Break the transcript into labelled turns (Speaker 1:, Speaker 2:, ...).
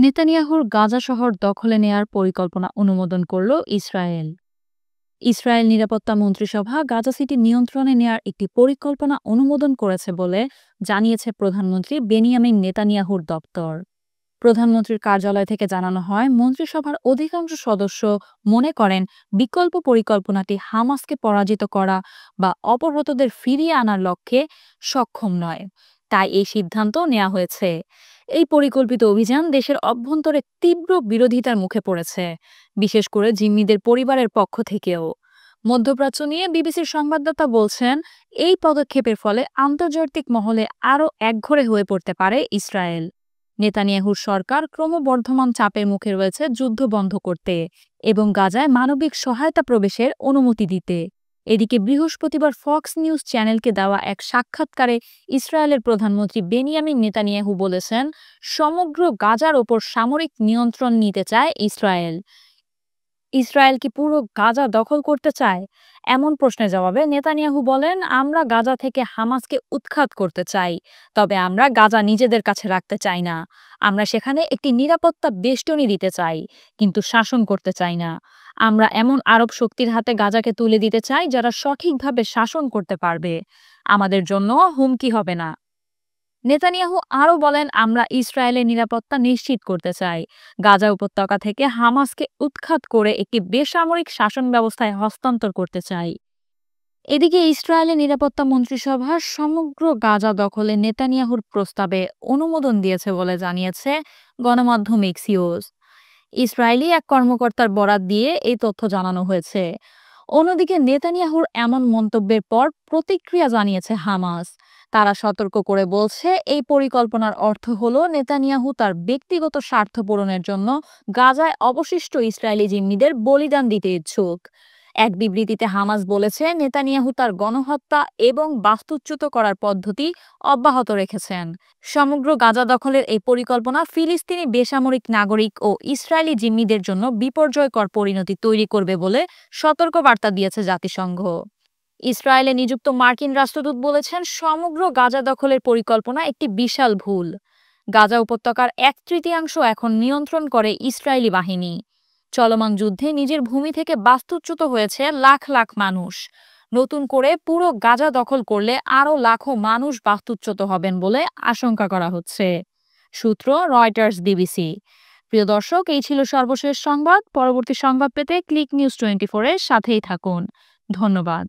Speaker 1: নেতানিয়াহুর গাজা শহর দখলে নেয়ার পরিকল্পনা অনুমোদন করল ইসরায়েল। ইসরায়েল নিরাপত্তা মন্ত্রিসভা গাজা সিটি নিয়ন্ত্রণে নেয়ার একটি পরিকল্পনা অনুমোদন করেছে বলে জানিয়েছে প্রধানমন্ত্রী বেনিয়ামিন নেতানিয়াহুর দপ্তর। প্রধানমন্ত্রীর কার্যালয় থেকে জানানো হয়, মন্ত্রিসভার অধিকাংশ সদস্য মনে করেন বিকল্প পরিকল্পনাটি হামাসকে পরাজিত করা বা অপহৃতদের ফিরিয়ে আনার লক্ষ্যে সক্ষম নয়। তাই এই সিদ্ধান্ত নেওয়া হয়েছে। এই পরিকল্পিত অভিযান দেশের অভ্যন্তরে তীব্র বিরোধিতার মুখে পড়েছে, বিশেষ করে জিম্মিদের পরিবারের পক্ষ থেকেও। মধ্যপ্রাচ্য নিয়ে বিবিসির সংবাদদাতা বলছেন, এই পদক্ষেপের ফলে আন্তর্জাতিক মহলে আরও একঘরে হয়ে পড়তে পারে ইসরায়েল। নেতানিয়াহুর সরকার ক্রমবর্ধমান চাপের মুখে রয়েছে যুদ্ধ বন্ধ করতে এবং গাজায় মানবিক সহায়তা প্রবেশের অনুমতি দিতে। এদিকে বৃহস্পতিবার ফক্স নিউজ চ্যানেলকে দেওয়া এক সাক্ষাৎকারে ইসরায়েলের প্রধানমন্ত্রী বেনিয়ামিন নেতানিয়াহু বলেছেন, সমগ্র গাজার ওপর সামরিক নিয়ন্ত্রণ নিতে চায় ইসরায়েল। ইসরায়েল কি পুরো গাজা দখল করতে চায়? এমন প্রশ্নের জবাবে নেতানিয়াহু বলেন, আমরা গাজা থেকে হামাসকে উৎখাত করতে চাই, তবে আমরা গাজা নিজেদের কাছে রাখতে চাই না। আমরা সেখানে একটি নিরাপত্তা বেষ্টনী দিতে চাই, কিন্তু শাসন করতে চাই না। আমরা এমন আরব শক্তির হাতে গাজাকে তুলে দিতে চাই যারা সঠিকভাবে শাসন করতে পারবে। আমাদের জন্য হুমকি হবে না। নেতানিয়াহু আরও বলেন, আমরা ইসরায়েলের নিরাপত্তা নিশ্চিত করতে চাই। গাজা উপত্যকা থেকে হামাসকে উৎখাত করে একটি বেসামরিক শাসন ব্যবস্থায় হস্তান্তর করতে চাই। এদিকে ইসরায়েলের নিরাপত্তা মন্ত্রিসভা সমগ্র গাজা দখলে নেতানিয়াহুর প্রস্তাবে অনুমোদন দিয়েছে বলে জানিয়েছে গণমাধ্যম এক্সিওস। ইসরায়েলি এক কর্মকর্তার বরাত দিয়ে এই তথ্য জানানো হয়েছে। অন্যদিকে নেতানিয়াহুর এমন মন্তব্যের পর প্রতিক্রিয়া জানিয়েছে হামাস। তারা সতর্ক করে বলছে, এই পরিকল্পনার অর্থ হলো নেতানিয়াহু তার ব্যক্তিগত স্বার্থ পূরণের জন্য গাজায় অবশিষ্ট ইসরায়েলি জিম্মিদের বলিদান দিতে ইচ্ছুক। এক বিবৃতিতে হামাস বলেছে, নেতানিয়াহু তার গণহত্যা এবং বাস্তুচ্যুত করার পদ্ধতি অব্যাহত রেখেছেন। সমগ্র গাজা দখলের এই পরিকল্পনা ফিলিস্তিনি বেসামরিক নাগরিক ও ইসরায়েলি জিম্মিদের জন্য বিপর্যয়কর পরিণতি তৈরি করবে বলে সতর্কবার্তা দিয়েছে জাতিসংঘ। ইসরায়েলে নিযুক্ত মার্কিন রাষ্ট্রদূত বলেছেন, সমগ্র গাজা দখলের পরিকল্পনা একটি বিশাল ভুল। গাজা উপত্যকার 1/3 এখন নিয়ন্ত্রণ করে ইসরায়েলি বাহিনী। চলমান যুদ্ধে নিজের ভূমি থেকে বাস্তুচ্যুত হয়েছে লাখ লাখ মানুষ। নতুন করে পুরো গাজা দখল করলে আরও লাখো মানুষ বাস্তুচ্যুত হবেন বলে আশঙ্কা করা হচ্ছে। সূত্র রয়টার্স, বিবিসি। প্রিয় দর্শক, এই ছিল সর্বশেষ সংবাদ। পরবর্তী সংবাদ পেতে ক্লিক নিউজ 24 এর সাথেই থাকুন। ধন্যবাদ।